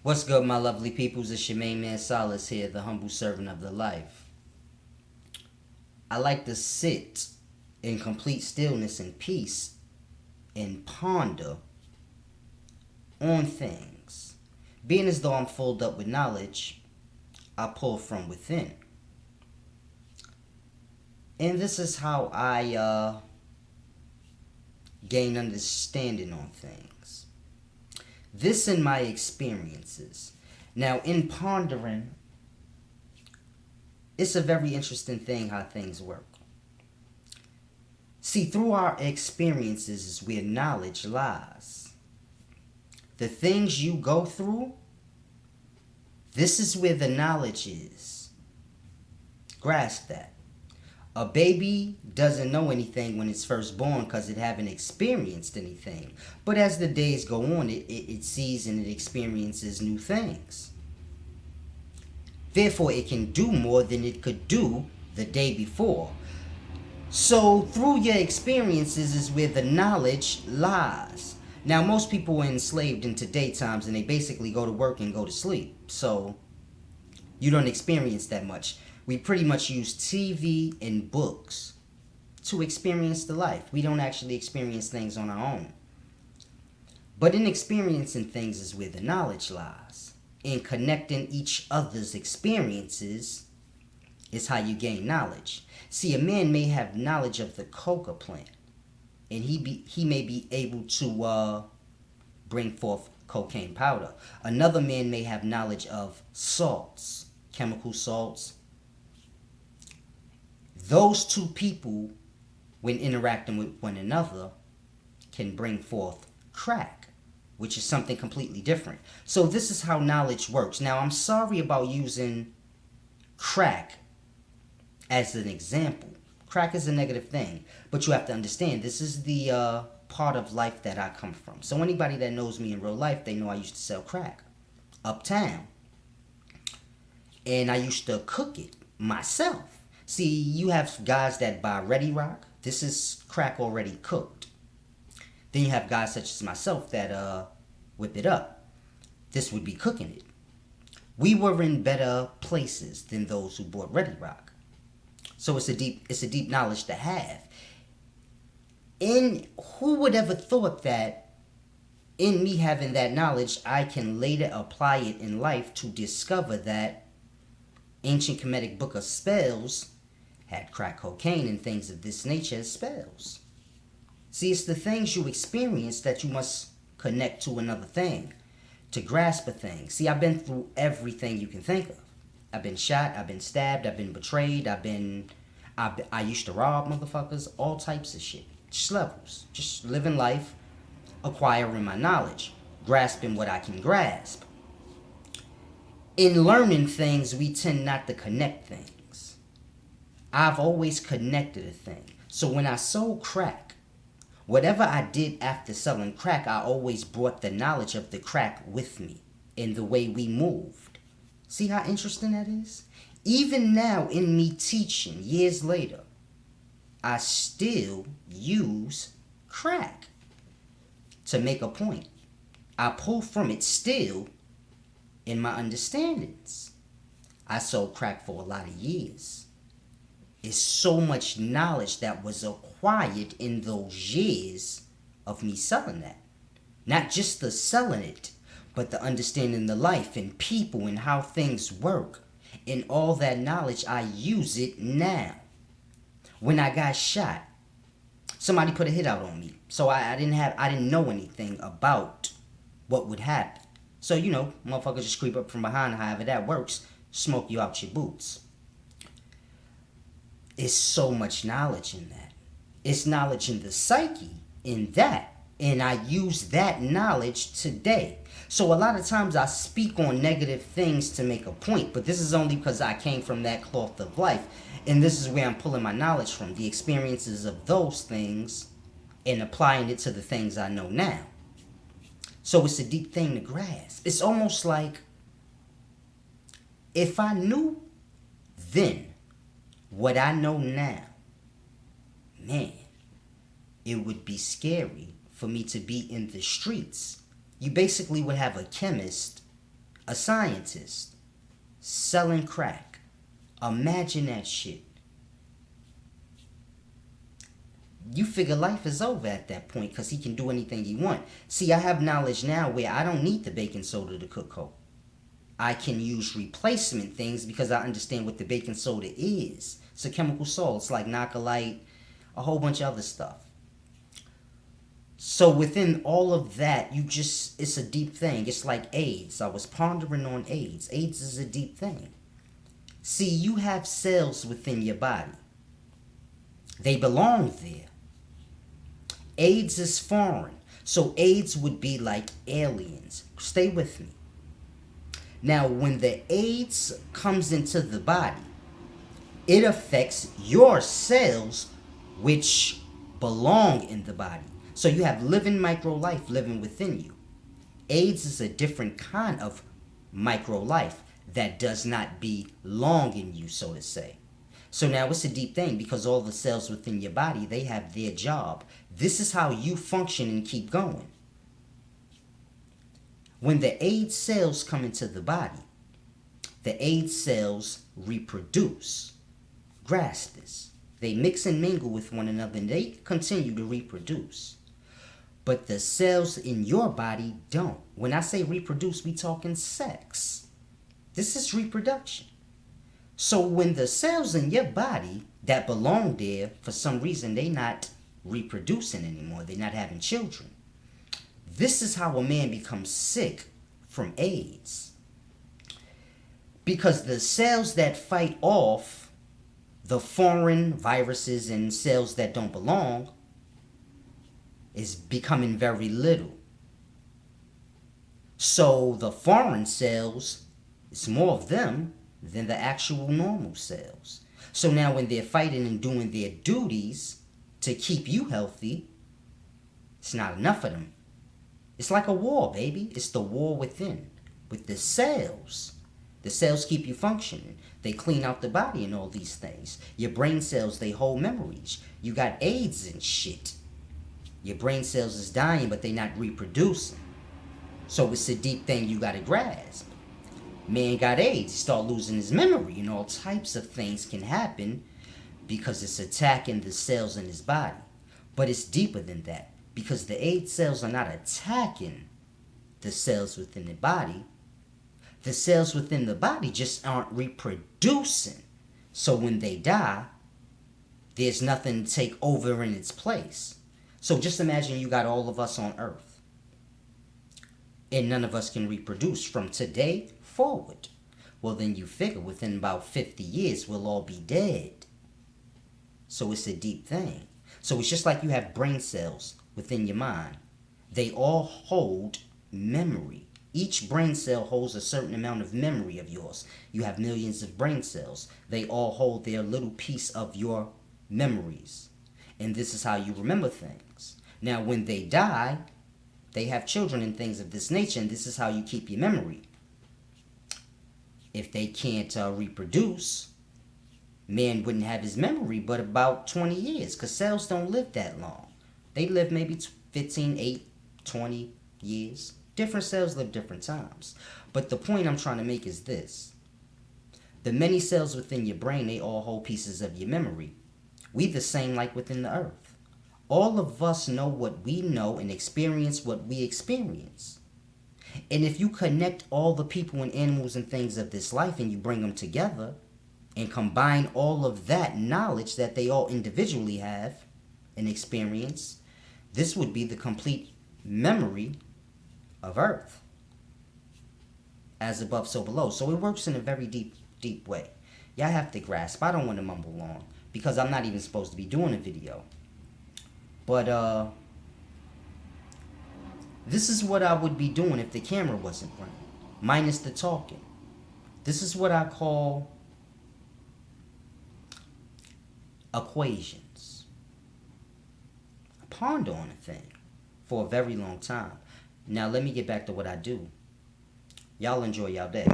What's good, my lovely peoples? It's your main man Solace here, the humble servant of the life. I like to sit in complete stillness and peace and ponder on things. Being as though I'm filled up with knowledge, I pull from within. And this is how I gain understanding on things. This in my experiences. Now, in pondering, it's a very interesting thing how things work. See, through our experiences is where knowledge lies. The things you go through, this is where the knowledge is. Grasp that. A baby doesn't know anything when it's first born because it haven't experienced anything. But as the days go on, it sees and it experiences new things. Therefore, it can do more than it could do the day before. So, through your experiences is where the knowledge lies. Now, most people are enslaved into daytimes and they basically go to work and go to sleep. So, you don't experience that much. We pretty much use TV and books to experience the life. We don't actually experience things on our own. But in experiencing things is where the knowledge lies. In connecting each other's experiences is how you gain knowledge. See, a man may have knowledge of the coca plant, and he may be able to bring forth cocaine powder. Another man may have knowledge of salts, chemical salts. Those two people, when interacting with one another, can bring forth crack, which is something completely different. So this is how knowledge works. Now, I'm sorry about using crack as an example. Crack is a negative thing, but you have to understand this is the part of life that I come from. So anybody that knows me in real life, they know I used to sell crack uptown, and I used to cook it myself. See, you have guys that buy Ready Rock. This is crack already cooked. Then you have guys such as myself that whip it up. This would be cooking it. We were in better places than those who bought Ready Rock. So it's a deep knowledge to have. And who would ever thought that in me having that knowledge, I can later apply it in life to discover that ancient Kemetic book of spells had crack cocaine and things of this nature as spells. See, it's the things you experience that you must connect to another thing to grasp a thing. See, I've been through everything you can think of. I've been shot, I've been stabbed, I've been betrayed, I used to rob motherfuckers, all types of shit. Just levels. Just living life, acquiring my knowledge, grasping what I can grasp. In learning things, we tend not to connect things. I've always connected a thing. So when I sold crack, whatever I did after selling crack, I always brought the knowledge of the crack with me in the way we moved. See how interesting that is? Even now, in me teaching years later, I still use crack to make a point. I pull from it still in my understandings. I sold crack for a lot of years. It's so much knowledge that was acquired in those years of me selling that. Not just the selling it, but the understanding the life and people and how things work. And all that knowledge, I use it now. When I got shot, somebody put a hit out on me. So I didn't know anything about what would happen. So, motherfuckers just creep up from behind, however that works, smoke you out your boots. It's so much knowledge in that. It's knowledge in the psyche in that. And I use that knowledge today. So a lot of times I speak on negative things to make a point, but this is only because I came from that cloth of life. And this is where I'm pulling my knowledge from, the experiences of those things and applying it to the things I know now. So it's a deep thing to grasp. It's almost like if I knew then what I know now, man, it would be scary for me to be in the streets. You basically would have a chemist A scientist selling crack. Imagine that shit. You figure life is over at that point because he can do anything he wants. See, I have knowledge now where I don't need the baking soda to cook coke. I can use replacement things because I understand what the baking soda is. It's a chemical salt. It's like Nocalite, a whole bunch of other stuff. So within all of that, it's a deep thing. It's like AIDS. I was pondering on AIDS. AIDS is a deep thing. See, you have cells within your body. They belong there. AIDS is foreign. So AIDS would be like aliens. Stay with me. Now, when the AIDS comes into the body, it affects your cells which belong in the body. So you have living micro life living within you. AIDS is a different kind of micro life that does not belong in you, so to say. So now it's a deep thing because all the cells within your body, they have their job. This is how you function and keep going. When the AIDS cells come into the body, the AIDS cells reproduce. Grasp this. They mix and mingle with one another and they continue to reproduce. But the cells in your body don't. When I say reproduce, we talking sex. This is reproduction. So when the cells in your body that belong there, for some reason, they not reproducing anymore. They're not having children. This is how a man becomes sick from AIDS. Because the cells that fight off the foreign viruses and cells that don't belong is becoming very little. So the foreign cells, it's more of them than the actual normal cells. So now when they're fighting and doing their duties to keep you healthy, it's not enough of them. It's like a war, baby. It's the war within. With the cells. The cells keep you functioning. They clean out the body and all these things. Your brain cells, they hold memories. You got AIDS and shit. Your brain cells is dying, but they not reproducing. So it's a deep thing you gotta grasp. Man got AIDS, he start losing his memory, and all types of things can happen because it's attacking the cells in his body. But it's deeper than that. Because the AIDS cells are not attacking the cells within the body. The cells within the body just aren't reproducing. So when they die, there's nothing to take over in its place. So just imagine you got all of us on Earth. And none of us can reproduce from today forward. Well, then you figure within about 50 years, we'll all be dead. So it's a deep thing. So it's just like you have brain cells within your mind. They all hold memory. Each brain cell holds a certain amount of memory of yours. You have millions of brain cells. They all hold their little piece of your memories. And this is how you remember things. Now, when they die, they have children and things of this nature, and this is how you keep your memory. If they can't reproduce, man wouldn't have his memory but about 20 years, because cells don't live that long. They live maybe 15, 8, 20 years. Different cells live different times. But the point I'm trying to make is this. The many cells within your brain, they all hold pieces of your memory. We the same like within the earth. All of us know what we know and experience what we experience. And if you connect all the people and animals and things of this life and you bring them together and combine all of that knowledge that they all individually have and experience, this would be the complete memory of Earth. As above, so below. So it works in a very deep way. Y'all have to grasp. I don't want to mumble on because I'm not even supposed to be doing a video. But this is what I would be doing if the camera wasn't running, minus the talking. This is what I call equations. I ponder on a thing for a very long time. Now let me get back to what I do. Y'all enjoy y'all day.